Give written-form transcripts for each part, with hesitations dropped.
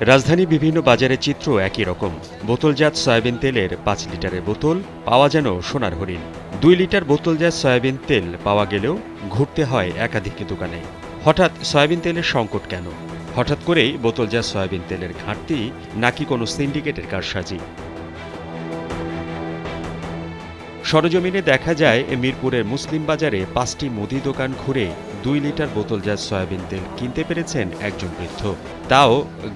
রাজধানীর বিভিন্ন বাজারের চিত্র একই রকম। বোতলজাত সয়াবিন তেলের ৫ লিটারের বোতল পাওয়া যেন সোনার হরিণ। ২ লিটার বোতলজাত সয়াবিন তেল পাওয়া গেলেও ঘুরতে হয় একাধিক দোকানে। হঠাৎ সয়াবিন তেলের সংকট কেন? হঠাৎ করেই বোতলজাত সয়াবিন তেলের ঘাটতি, নাকি কোনো সিন্ডিকেটের কারসাজি? সরেজমিনে দেখা যায় মিরপুরের মুসলিম বাজারে ৫টি মুদি দোকান ঘুরে ২ লিটার বোতলজাত সয়াবিন তেল কিনতে পেরেছেন একজন বৃদ্ধ। তাও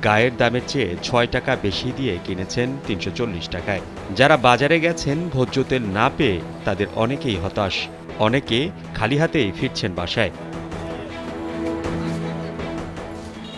গায়ের দামের চেয়ে ৬ টাকা বেশি দিয়ে কিনেছেন ৩৪০ টাকায়। যারা বাজারে গেছেন ভোজ্য তেল না পেয়ে তাদের অনেকেই হতাশ, অনেকে খালি হাতেই ফিরছেন বাসায়।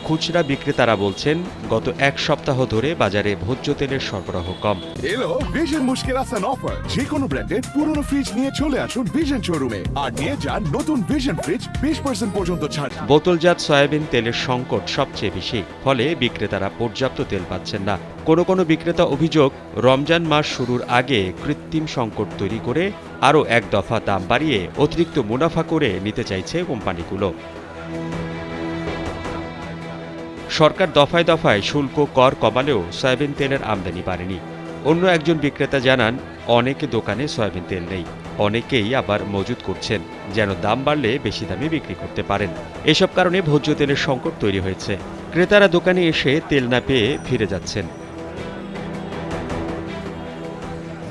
খুচরা বিক্রেতারা বলছেন, গত এক সপ্তাহ ধরে বাজারে ভোজ্য তেলের সরবরাহ কম। এলো ভিশন মুশকিল আসান অফার। যে কোনো ব্র্যান্ডের পুরনো ফ্রিজ নিয়ে চলে আসুন ভিশন শোরুমে আর নিয়ে যান নতুন ভিশন ফ্রিজ 20% পর্যন্ত ছাড়। বোতলজাত সয়াবিন তেলের সংকট সবচেয়ে বেশি, ফলে বিক্রেতারা পর্যাপ্ত তেল পাচ্ছেন না। কোনো বিক্রেতা অভিযোগ, রমজান মাস শুরুর আগে কৃত্রিম সংকট তৈরি করে আরও এক দফা দাম বাড়িয়ে অতিরিক্ত মুনাফা করে নিতে চাইছে কোম্পানিগুলো। সরকার দফায় দফায় শুল্ক কর কমালেও সয়াবিন তেলের আমদানি বাড়েনি। অন্য একজন বিক্রেতা জানান, অনেক দোকানে সয়াবিন তেল নেই, অনেকেই আবার মজুত করছেন যেন দাম বাড়লে বেশি দামে বিক্রি করতে পারেন। এসব কারণে ভোজ্য তেলের সংকট তৈরি হয়েছে। ক্রেতারা দোকানে এসে তেল না পেয়ে ফিরে যাচ্ছেন।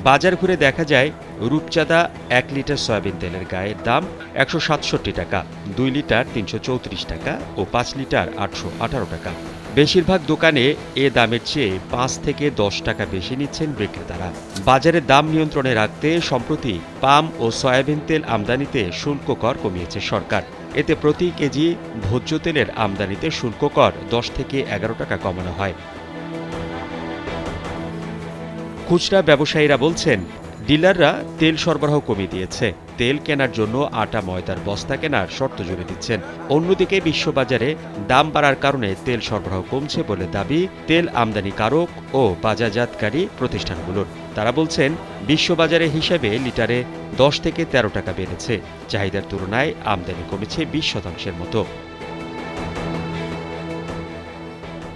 বাজার ঘুরে দেখা যায়, রূপচাঁদা ১ লিটার সয়াবিন তেলের গায়ের দাম ১৬৭ টাকা, ২ লিটার ৩৩৪ টাকা ও ৫ লিটার ৮১৮ টাকা। বেশিরভাগ দোকানে এ দামের চেয়ে ৫ থেকে ১০ টাকা বেশি নিচ্ছেন বিক্রেতারা। বাজারের দাম নিয়ন্ত্রণে রাখতে সম্প্রতি পাম ও সয়াবিন তেল আমদানিতে শুল্ক কর কমিয়েছে সরকার। এতে প্রতি কেজি ভোজ্য তেলের আমদানিতে শুল্ক কর ১০ থেকে ১১ টাকা কমানো হয়। খুচরা ব্যবসায়ীরা বলছেন, ডিলাররা তেল সরবরাহ কমিয়ে দিয়েছে, তেল কেনার জন্য আটা ময়দার বস্তা কেনার শর্ত জুড়ে দিচ্ছেন। অন্যদিকে বিশ্ববাজারে দাম বাড়ার কারণে তেল সরবরাহ কমছে বলে দাবি তেল আমদানিকারক ও বাজারজাতকারী প্রতিষ্ঠানগুলোর। তারা বলছেন, বিশ্ববাজারে হিসাবে লিটারে ১০ থেকে ১৩ টাকা বেড়েছে, চাহিদার তুলনায় আমদানি কমেছে ২০% মতো।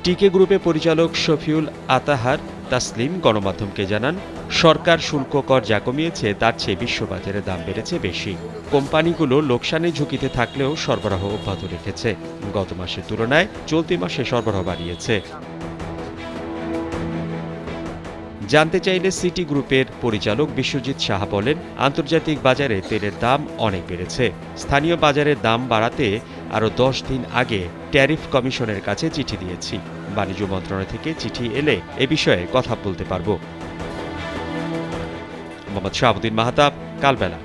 টিকে গ্রুপের পরিচালক শফিউল আতাহার তাসলিম গণমাধ্যমকে জানান, সরকার শুল্ক কর যা কমিয়েছে তার চেয়ে বিশ্ববাজারে দাম বেড়েছে বেশি। কোম্পানিগুলো লোকসানের ঝুঁকিতে থাকলেও সরবরাহ অব্যাহত রেখেছে। গত মাসের তুলনায় চলতি মাসে সরবরাহ বাড়িয়েছে। জানতে চাইলে সিটি গ্রুপের পরিচালক বিশ্বজিৎ সাহা বলেন, আন্তর্জাতিক বাজারে তেলের দাম অনেক বেড়েছে। স্থানীয় বাজারের দাম বাড়াতে আরও ১০ দিন আগে ট্যারিফ কমিশনের কাছে চিঠি দিয়েছি। বাণিজ্য মন্ত্রণালয় থেকে চিঠি এলে এ বিষয়ে কথা বলতে পারব। মোহাম্মদ শাহাবুদ্দিন মাহতাব, কালবেলা।